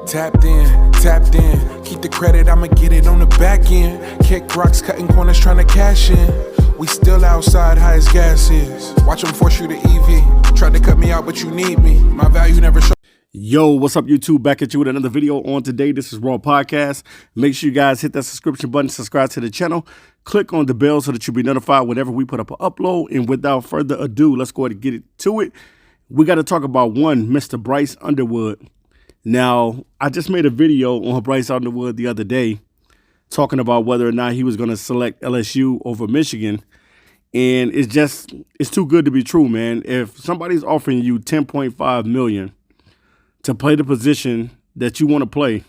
Tapped in. Keep the credit, I'ma get it on the back end. Kick rocks, cutting corners, trying to cash in. We still outside, high as gas is. Watch them force you to EV. Tried to cut me out, but you need me. My value never show. Yo, what's up, YouTube? Back at you with another video on today. This is Raw Podcast. Make sure you guys hit that subscription button, subscribe to the channel, click on the bell so that you'll be notified whenever we put up an upload. And without further ado, let's go ahead and get to it. We got to talk about Mr. Bryce Underwood. Now, I just made a video on Bryce Underwood the other day talking about whether or not he was going to select LSU over Michigan. And it's too good to be true, man. If somebody's offering you $10.5 million to play the position that you want to play,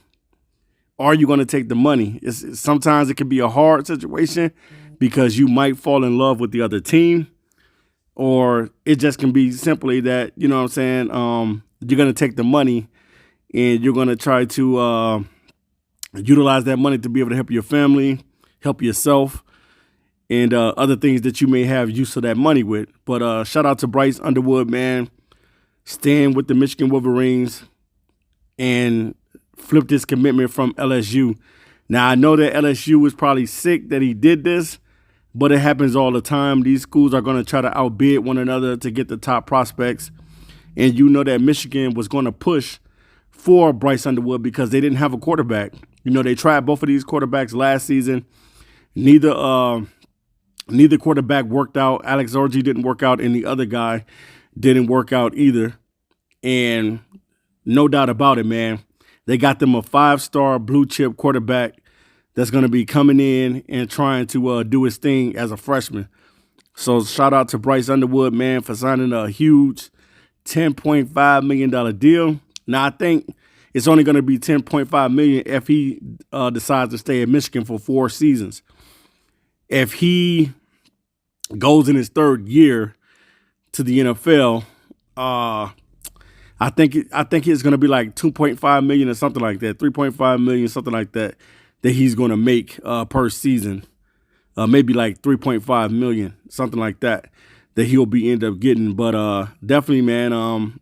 are you going to take the money? Sometimes it can be a hard situation because you might fall in love with the other team, or it just can be simply that, you know what I'm saying, you're going to take the money and you're going to try to utilize that money to be able to help your family, help yourself, and other things that you may have use of that money with. But shout out to Bryce Underwood, man, staying with the Michigan Wolverines and flipped his commitment from LSU. Now, I know that LSU was probably sick that he did this, but it happens all the time. These schools are going to try to outbid one another to get the top prospects. And you know that Michigan was going to push for Bryce Underwood because they didn't have a quarterback. You know, they tried both of these quarterbacks last season. Neither quarterback worked out. Alex Orji didn't work out, and the other guy didn't work out either. And no doubt about it, man, they got them a 5-star blue-chip quarterback that's going to be coming in and trying to do his thing as a freshman. So shout out to Bryce Underwood, man, for signing a huge $10.5 million deal. Now, I think it's only going to be $10.5 million if he decides to stay at Michigan for 4 seasons. If he goes in his 3rd year to the NFL, I think it's going to be like $2.5 million or something like that, $3.5 million, something like that he's going to make per season. Maybe like $3.5 million, something like that he'll be end up getting. But definitely, man,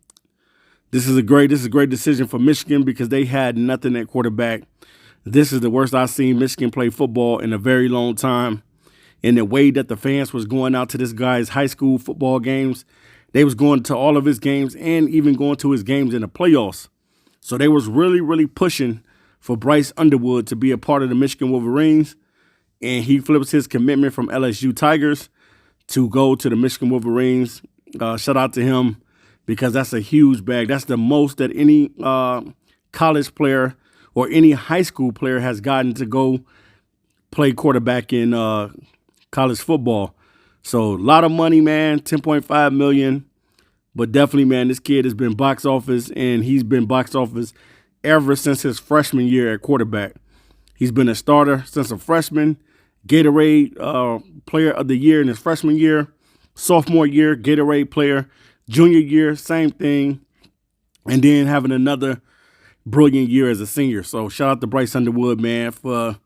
this is a great decision for Michigan because they had nothing at quarterback. This is the worst I've seen Michigan play football in a very long time. And the way that the fans was going out to this guy's high school football games, they was going to all of his games and even going to his games in the playoffs. So they was really, really pushing for Bryce Underwood to be a part of the Michigan Wolverines. And he flips his commitment from LSU Tigers to go to the Michigan Wolverines. Shout out to him because that's a huge bag. That's the most that any college player or any high school player has gotten to go play quarterback in college football. So a lot of money, man, $10.5 million. But definitely, man, this kid has been box office, and he's been box office ever since his freshman year at quarterback. He's been a starter since a freshman, Gatorade player of the year in his freshman year, sophomore year, Gatorade player, junior year, same thing, and then having another brilliant year as a senior. So shout out to Bryce Underwood, man, for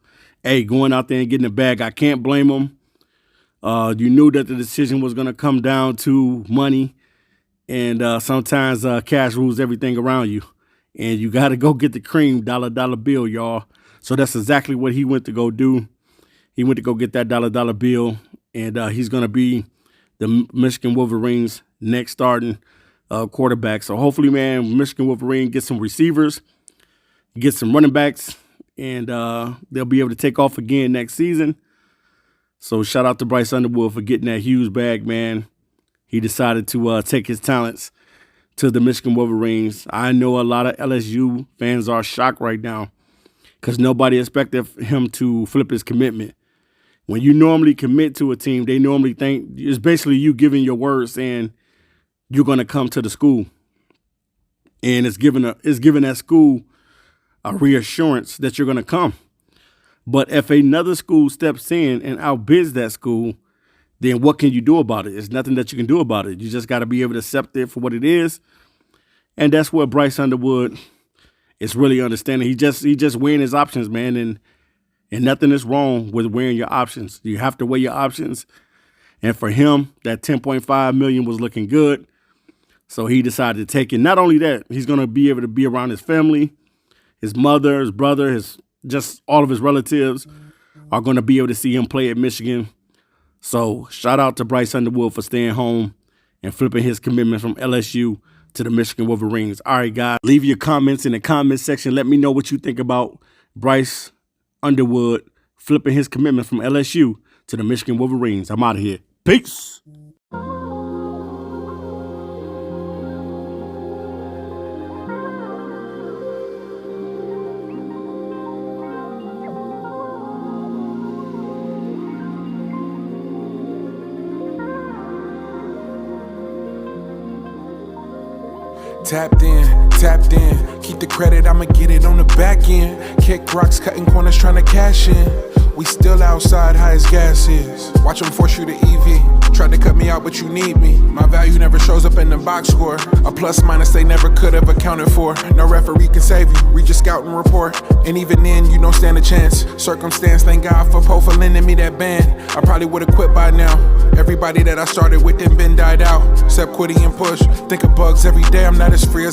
going out there and getting the bag. I can't blame him. You knew that the decision was going to come down to money, and sometimes cash rules everything around you, and you got to go get the cream, dollar bill, y'all. So that's exactly what he went to go do. He went to go get that dollar bill, and he's going to be the Michigan Wolverines' next starting quarterback. So hopefully, man, Michigan Wolverine get some receivers, get some running backs, and they'll be able to take off again next season. So shout out to Bryce Underwood for getting that huge bag, man. He decided to take his talents to the Michigan Wolverines. I know a lot of LSU fans are shocked right now because nobody expected him to flip his commitment. When you normally commit to a team, they normally think it's basically you giving your word saying you're going to come to the school. And it's giving that school a reassurance that you're going to come. But if another school steps in and outbids that school, then what can you do about it? There's nothing that you can do about it. You just got to be able to accept it for what it is. And that's what Bryce Underwood is really understanding. He just weighing his options, man. And nothing is wrong with weighing your options. You have to weigh your options. And for him, that $10.5 million was looking good. So he decided to take it. Not only that, he's going to be able to be around his family his mother, his brother, just all of his relatives are going to be able to see him play at Michigan. So shout out to Bryce Underwood for staying home and flipping his commitment from LSU to the Michigan Wolverines. All right, guys, leave your comments in the comment section. Let me know what you think about Bryce Underwood flipping his commitment from LSU to the Michigan Wolverines. I'm out of here. Peace. Tapped in, keep the credit, I'ma get it on the back end. Kick rocks, cutting corners, trying to cash in. We still outside, high as gas is. Watch them force you to EV. Tried to cut me out, but you need me. My value never shows up in the box score. A plus minus they never could have accounted for. No referee can save you, read your scouting report. And even then, you don't stand a chance. Circumstance, thank God for Poe for lending me that band. I probably would've quit by now. Everybody that I started with then been died out. Except Quiddy and Push. Think of bugs every day, I'm not as free as